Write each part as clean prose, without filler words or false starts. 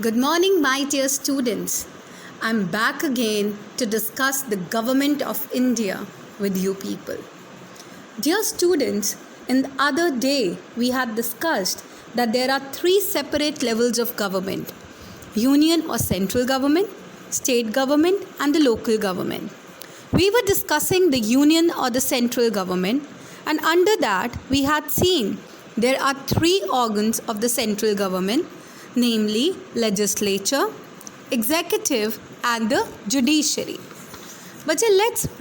Good morning, my dear students. I'm back again to discuss the government of India with you people. Dear students, in the other day we had discussed that there are three separate levels of government: union or central government, state government, and the local government. We were discussing the union or the central government, and under that we had seen there are three organs of the central government, namely legislature, executive, and the judiciary. But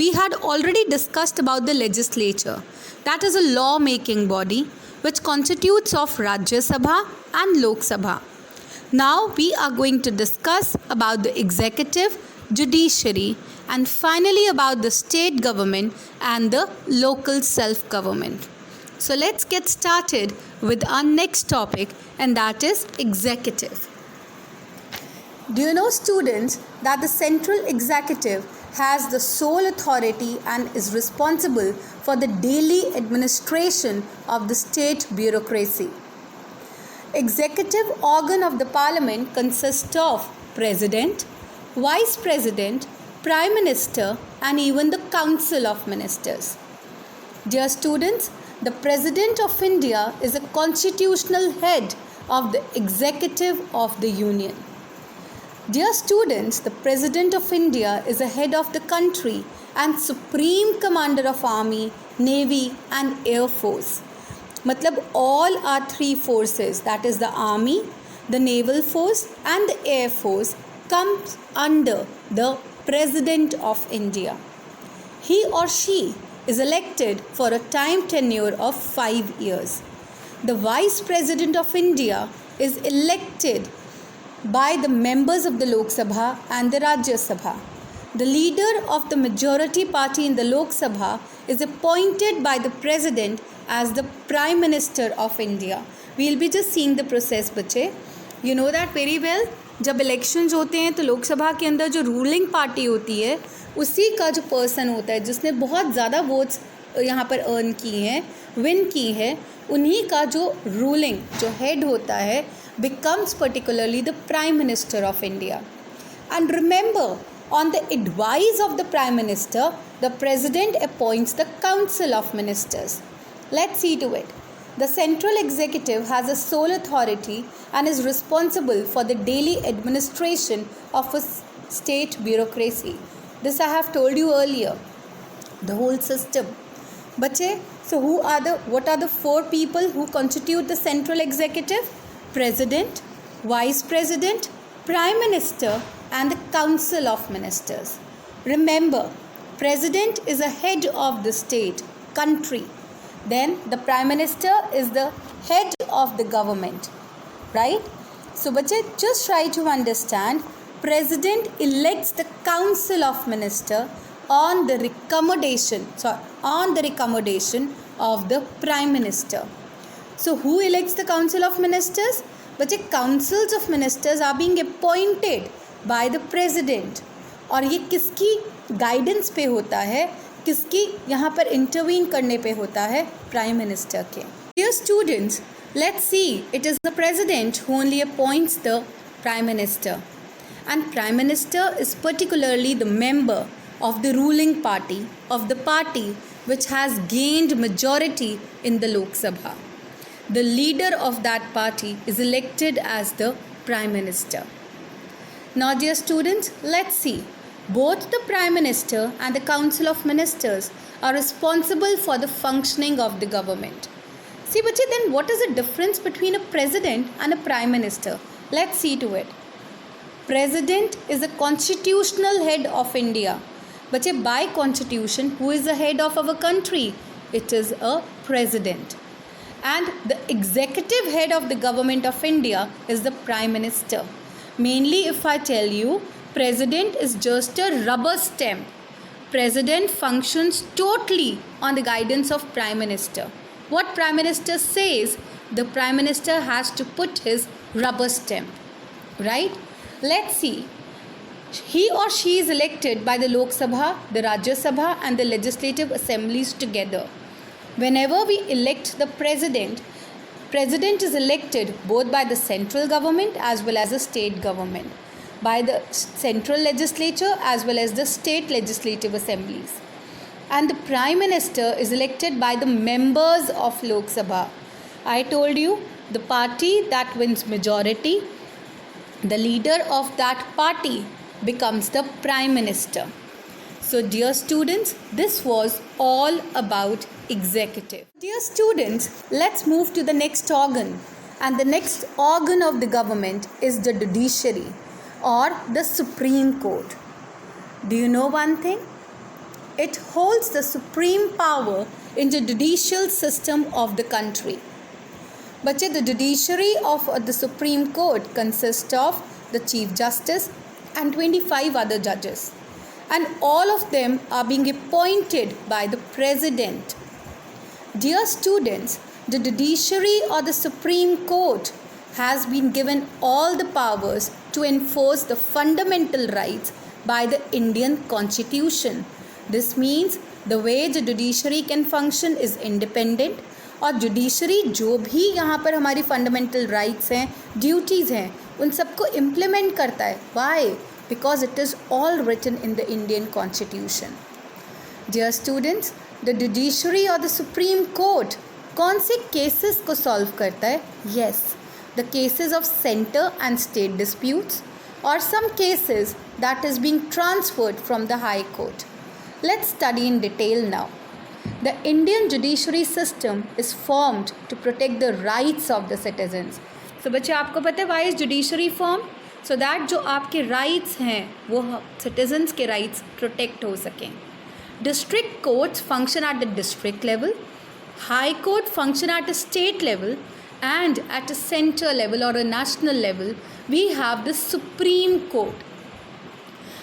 we had already discussed about the legislature. That is a law-making body which constitutes of Rajya Sabha and Lok Sabha. Now we are going to discuss about the executive, judiciary, and finally about the state government and the local self-government. So let's get started with our next topic, and that is executive. Do you know, students, that the central executive has the sole authority and is responsible for the daily administration of the state bureaucracy. Executive organ of the parliament consists of president, vice president, prime minister, and even the council of ministers. Dear students, the President of India is a constitutional head of the executive of the Union. Dear students, the President of India is a head of the country and supreme commander of army, navy, and air force. Matlab all our three forces, that is the army, the naval force, and the air force, comes under the President of India. He or she is elected for a time tenure of 5 years. The Vice President of India is elected by the members of the Lok Sabha and the Rajya Sabha. The leader of the majority party in the Lok Sabha is appointed by the President as the Prime Minister of India. We will be just seeing the process, बच्चे. You know that very well. जब elections होते हैं तो लोकसभा के अंदर जो ruling party होती है उसी का जो पर्सन होता है जिसने बहुत ज़्यादा वोट्स यहाँ पर अर्न की हैं, विन की है, उन्हीं का जो रूलिंग जो हेड होता है becomes particularly the Prime Minister of India. And remember, on the advice of the Prime Minister, the President appoints the Council of Ministers. Let's see to it. The central executive has a sole authority and is responsible for the daily administration of a state bureaucracy. This I have told you earlier. The whole system. Bache, so what are the four people who constitute the central executive? President, Vice President, Prime Minister, and the Council of Ministers. Remember, President is a head of the state, country. Then the Prime Minister is the head of the government, right? So, bache, just try to understand. President elects the Council of Ministers on the recommendation of the Prime Minister. So, who elects the Council of Ministers? But councils of ministers are being appointed by the President. और ये किसकी guidance पे होता है, किसकी यहाँ पर intervene करने पे होता है? प्राइम मिनिस्टर के. Dear students, let's see. It is the President who only appoints the Prime Minister. And Prime Minister is particularly the member of the ruling party, of the party which has gained majority in the Lok Sabha. The leader of that party is elected as the Prime Minister. Now, dear students, let's see. Both the Prime Minister and the Council of Ministers are responsible for the functioning of the government. See, bache, then what is the difference between a President and a Prime Minister? Let's see to it. President is the constitutional head of India. Bache, by constitution, who is the head of our country? It is a President. And the executive head of the government of India is the Prime Minister. Mainly, if I tell you, President is just a rubber stamp. President functions totally on the guidance of Prime Minister. What Prime Minister says, the Prime Minister has to put his rubber stamp. Right? Let's see. He or she is elected by the Lok Sabha, the Rajya Sabha, and the legislative assemblies together. Whenever we elect the President, President is elected both by the central government as well as the state government, by the central legislature as well as the state legislative assemblies. And the Prime Minister is elected by the members of Lok Sabha. I told you, the party that wins majority, the leader of that party becomes the Prime Minister. So dear students, this was all about executive. Dear students, let's move to the next organ. And the next organ of the government is the judiciary or the Supreme Court. Do you know one thing? It holds the supreme power in the judicial system of the country. But the judiciary of the Supreme Court consists of the Chief Justice and 25 other judges. And all of them are being appointed by the President. Dear students, the judiciary or the Supreme Court has been given all the powers to enforce the fundamental rights by the Indian Constitution. This means the way the judiciary can function is independent और judiciary जो भी यहाँ पर हमारी fundamental rights हैं, duties हैं, उन सबको इम्प्लीमेंट करता है. Why? Because it is all written in the Indian constitution. Dear students, the judiciary और द सुप्रीम कोर्ट कौन से केसेस को सॉल्व करता है? Yes, the cases of centre and state disputes और some cases that is being transferred from the high court. Let's study in detail now. The Indian judiciary system is formed to protect the rights of the citizens. So बच्चे आपको पता है why is judiciary formed? So that जो आपके rights हैं वो citizens के rights protect हो सकें. District courts function at the district level, high court function at a state level, and at a center level or a national level we have the Supreme Court,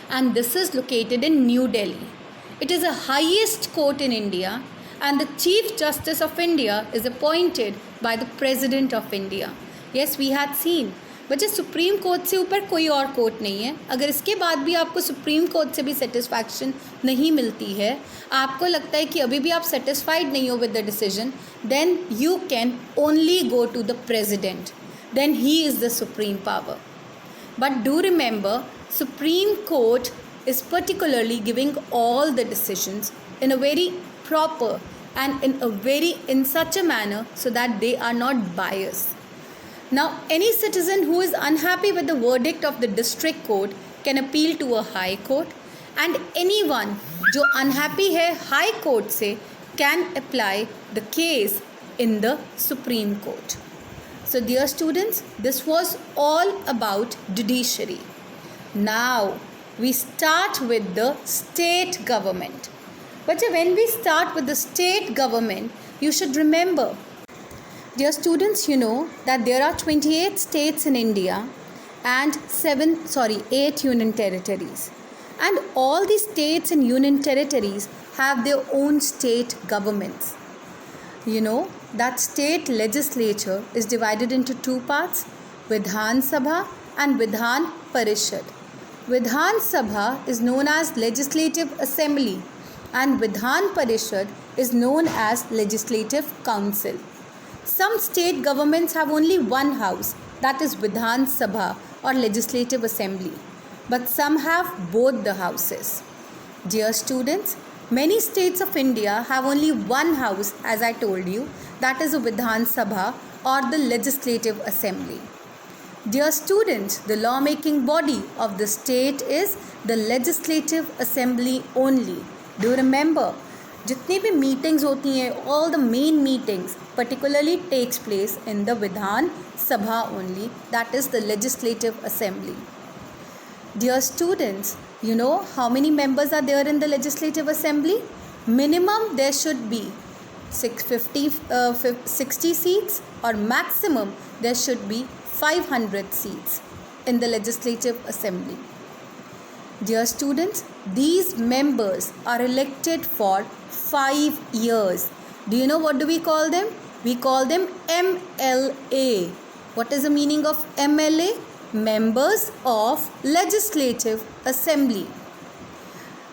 and this is located in New Delhi. It is the highest court in India and the Chief Justice of India is appointed by the President of India. Yes, we had seen. बच्चे supreme court से ऊपर कोई और court नहीं है. अगर इसके बाद भी आपको सुप्रीम कोर्ट से भी सेटिस्फैक्शन नहीं मिलती है, आपको लगता है कि अभी भी आप सेटिस्फाइड नहीं हो with the decision, then you can only go to the president. Then he is the supreme power. But do remember, supreme court is particularly giving all the decisions in a very proper and in such a manner so that they are not biased. Now, any citizen who is unhappy with the verdict of the district court can appeal to a high court, and anyone जो unhappy है high court से can apply the case in the Supreme Court. So dear students, this was all about judiciary. Now we start with the state government. But when we start with the state government, you should remember, dear students, you know that there are 28 states in India and 8 union territories. And all the states and union territories have their own state governments. You know that state legislature is divided into two parts, Vidhan Sabha and Vidhan Parishad. Vidhan Sabha is known as Legislative Assembly and Vidhan Parishad is known as Legislative Council. Some state governments have only one house, that is Vidhan Sabha or Legislative Assembly, but some have both the houses. Dear students, many states of India have only one house, as I told you, that is a Vidhan Sabha or the Legislative Assembly. Dear students, the lawmaking body of the state is the Legislative Assembly only. Do you remember? जितनी भी meetings होती हैं, all the main meetings particularly takes place in the Vidhan Sabha only, that is the Legislative Assembly. Dear students, you know how many members are there in the Legislative Assembly? Minimum there should be 60 seats or maximum there should be 500 seats in the Legislative Assembly. Dear students, these members are elected for 5 years. Do you know what do we call them? We call them MLA. What is the meaning of MLA? Members of Legislative Assembly.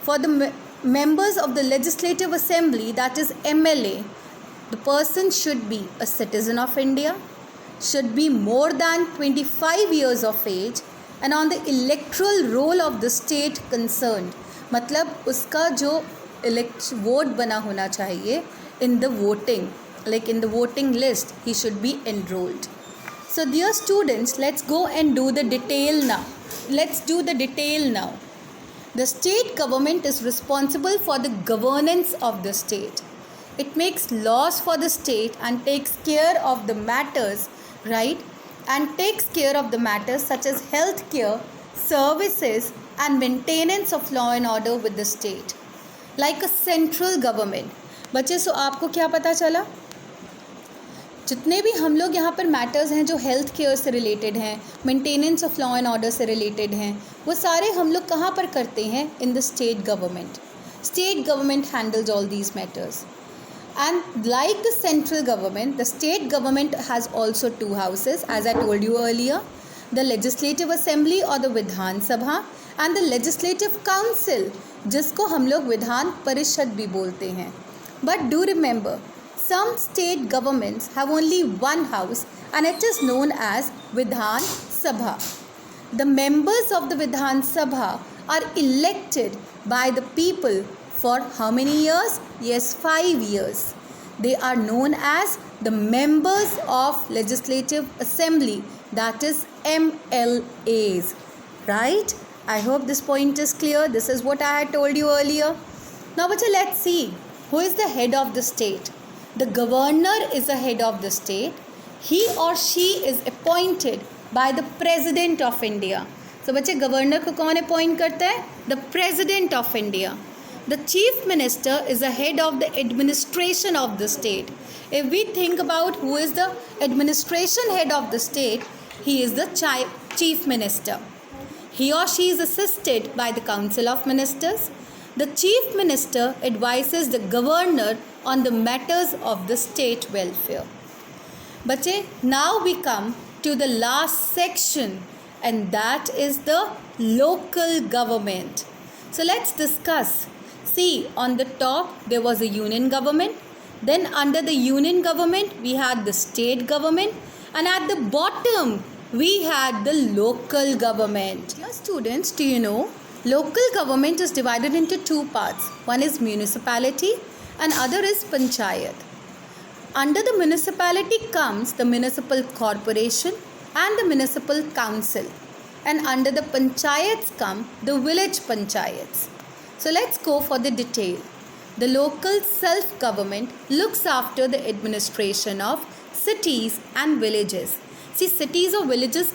For the members of the Legislative Assembly, that is MLA, The person should be a citizen of India, should be more than 25 years of age and on the electoral roll of the state concerned. मतलब उसका जो vote बना होना चाहिए in the voting, like in the voting list, he should be enrolled. So dear students, let's go and do the detail now. Let's do the detail now. The state government is responsible for the governance of the state. It makes laws for the state and takes care of the matters, right? And takes care of the matters such as health care, services and maintenance of law and order with the state. Like a central government. बच्चे सो आपको क्या पता चला? जितने भी हम लोग यहाँ पर मैटर्स हैं जो हेल्थ केयर से रिलेटेड हैं, maintenance of law and order से रिलेटेड हैं, वो सारे हम लोग कहाँ पर करते हैं? In the state government. State government handles all these matters. And like the central government, the state government has also two houses, as I told you earlier, the Legislative Assembly or the Vidhan Sabha and the Legislative Council, जिसको हम लोग विधान परिषद भी बोलते हैं. But do remember, some state governments have only one house and it is known as Vidhan Sabha. The members of the Vidhan Sabha are elected by the people for how many years? Yes, 5 years. They are known as the members of Legislative Assembly, that is MLAs. Right? I hope this point is clear. This is what I had told you earlier. Now, let's see who is the head of the state. The governor is the head of the state. He or she is appointed by the President of India. So, बच्चे governor को कौन appoint करता है? The President of India. The chief minister is the head of the administration of the state. If we think about who is the administration head of the state, he is the chief minister. He or she is assisted by the council of ministers. The chief minister advises the governor on the matters of the state welfare. Bache, now we come to the last section, and that is the local government. So let's discuss. See, on the top there was a union government, then under the union government we had the state government, and at the bottom we had the local government. Dear students, do you know local government is divided into two parts. One is municipality and other is panchayat. Under the municipality comes the municipal corporation and the municipal council, and under the panchayats come the village panchayats. So let's go for the detail. The local self-government looks after the administration of cities and villages. See, cities और villages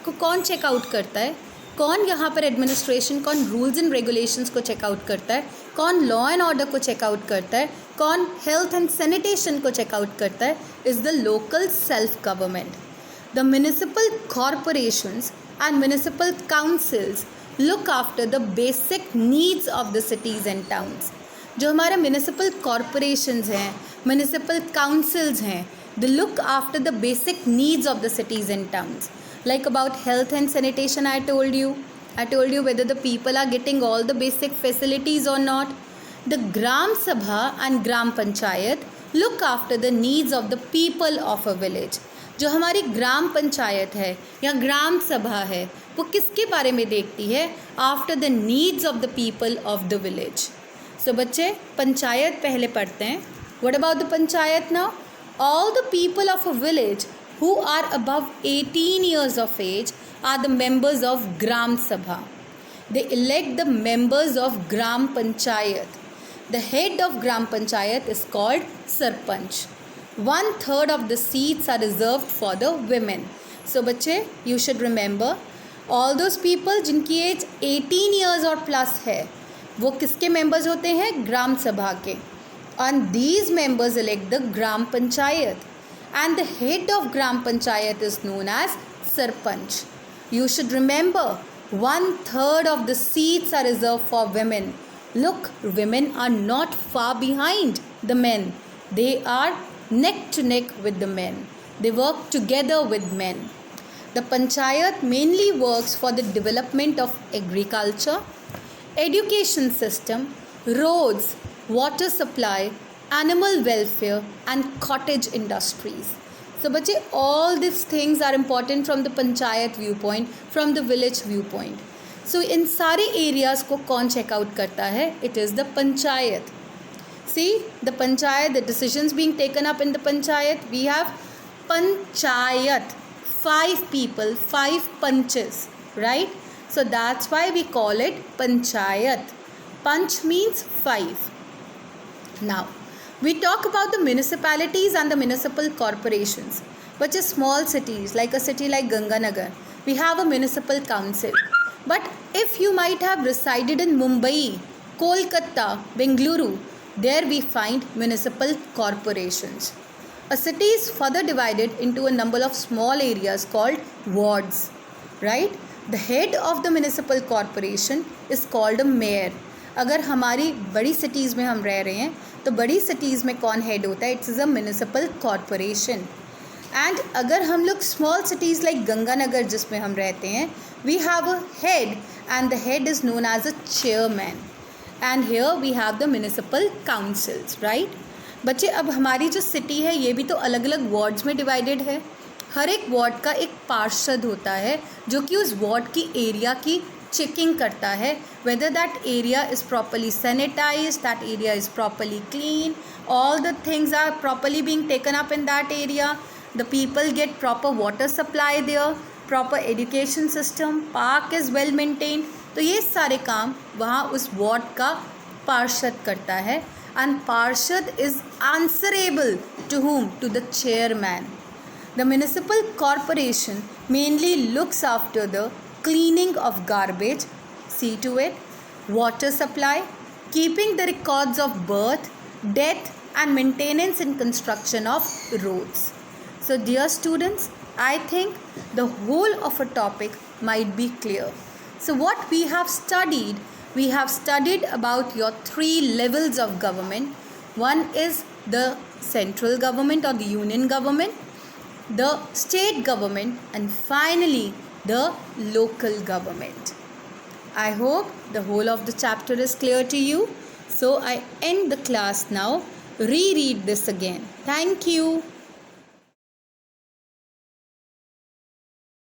को कौन check out करता है? कौन यहाँ पर administration, कौन rules and regulations को check out करता है? कौन law and order को check out करता है? कौन health and sanitation को check out करता है? Is the local self-government. The municipal corporations and municipal councils look after the basic needs of the cities and towns. जो हमारे municipal corporations हैं, municipal councils हैं, they look after the basic needs of the cities and towns. Like about health and sanitation, I told you whether the people are getting all the basic facilities or not. The Gram Sabha and Gram Panchayat look after the needs of the people of a village. जो हमारी ग्राम पंचायत है या ग्राम सभा है, वो किसके बारे में देखती है? After the needs of the people of the village. So बच्चे, पंचायत पहले पढ़ते हैं. What about the panchayat now? All the people of a village who are above 18 years of age are the members of Gram Sabha. They elect the members of Gram Panchayat. The head of Gram Panchayat is called Sarpanch. 1/3 of the seats are reserved for the women. So बच्चे, you should remember all those people जिनकी as 18 years और plus है, वो किसके members होते हैं? ग्राम सभा के. And these members elect the Gram Panchayat. And the head of Gram Panchayat is known as Sarpanch. You should remember 1/3 of the seats are reserved for women. Look, women are not far behind the men. They are neck to neck with the men. They work together with men. The Panchayat mainly works for the development of agriculture, education system, roads, water supply, animal welfare and cottage industries. So बच्चे, all these things are important from the panchayat viewpoint, from the village viewpoint. So इन सारे areas को कौन check out करता है? It is the panchayat. See, the panchayat, the decisions being taken up in the panchayat, we have panchayat, 5 people, 5 punches, right? So that's why we call it panchayat. Panch means 5. Now, we talk about the municipalities and the municipal corporations, which is small cities, like a city like Ganganagar. We have a municipal council. But if you might have resided in Mumbai, Kolkata, Bengaluru, there we find municipal corporations. A city is further divided into a number of small areas called wards, right? The head of the municipal corporation is called a mayor. अगर हमारी बड़ी cities में हम रह रहे हैं तो बड़ी सिटीज़ में कौन हेड होता है? It's is a municipal corporation. And अगर हम लोग स्मॉल सिटीज़ लाइक गंगानगर जिसमें हम रहते हैं, we have a head and the head is known as a chairman. And here we have the municipal councils, right. बच्चे, अब हमारी जो सिटी है ये भी तो अलग अलग वार्ड्स में डिवाइडेड है. हर एक वार्ड का एक पार्षद होता है जो कि उस वार्ड की एरिया की चेकिंग करता है, whether that area is properly sanitized, that area is properly clean, all the things are properly being taken up in that area, the people get proper water supply there, proper education system, park is well maintained. तो ये सारे काम वहाँ उस ward का पार्षद करता है. and parshad is answerable to whom? To the chairman. The municipal corporation mainly looks after the cleaning of garbage, see to it, water supply, keeping the records of birth, death and maintenance and construction of roads. So dear students, I think the whole of a topic might be clear. So what we have studied about your 3 levels of government. One is the central government or the union government, the state government, and finally the local government. I hope the whole of the chapter is clear to you. So I end the class now. Reread this again. Thank you.